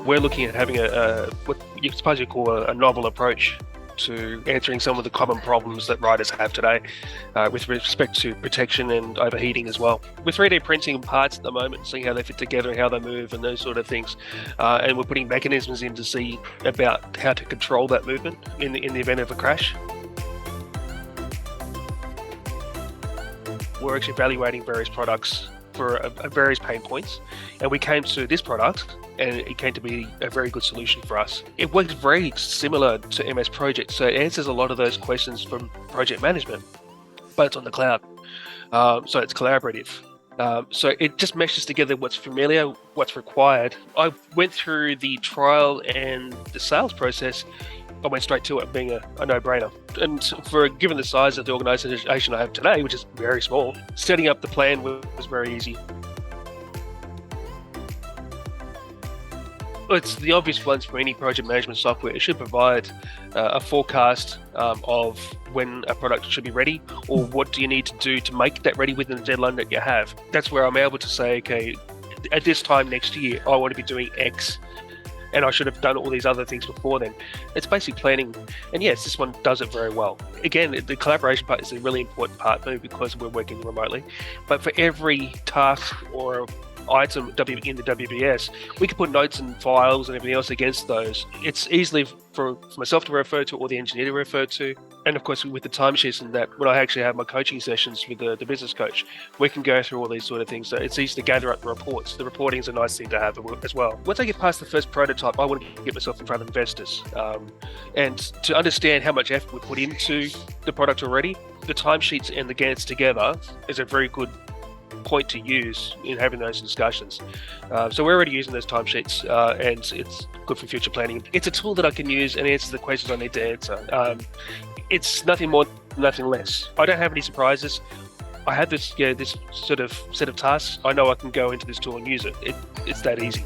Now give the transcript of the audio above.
we're looking at having what you suppose you call a novel approach to answering some of the common problems that riders have today with respect to protection and overheating as well. We're 3D printing parts at the moment, seeing how they fit together and how they move and those sort of things. And we're putting mechanisms in to see about how to control that movement in the event of a crash. We're actually evaluating various products for various pain points, and we came to this product and it came to be a very good solution for us. It works very similar to MS Project, so it answers a lot of those questions from project management, but it's on the cloud, so it's collaborative. So it just meshes together what's familiar, what's required. I went through the trial and the sales process. I went straight to it, being a no-brainer. And given the size of the organisation I have today, which is very small, setting up the plan was very easy. It's the obvious ones for any project management software. It should provide a forecast of when a product should be ready, or what do you need to do to make that ready within the deadline that you have. That's where I'm able to say, okay, at this time next year, I want to be doing X, and I should have done all these other things before then. It's basically planning, and yes, this one does it very well. Again, the collaboration part is a really important part, though, because we're working remotely. But for every task or item in the WBS, we can put notes and files and everything else against those. It's easily for myself to refer to, or the engineer to refer to. And of course, with the timesheets and that, when I actually have my coaching sessions with the business coach, we can go through all these sort of things. So it's easy to gather up the reports. The reporting is a nice thing to have as well. Once I get past the first prototype, I want to get myself in front of investors. And to understand how much effort we put into the product already, the timesheets and the Gantts together is a very good point to use in having those discussions. So we're already using those timesheets, and it's good for future planning. It's a tool that I can use and answer the questions I need to answer. It's nothing more, nothing less. I don't have any surprises. I have this sort of set of tasks. I know I can go into this tool and use it. It's that easy.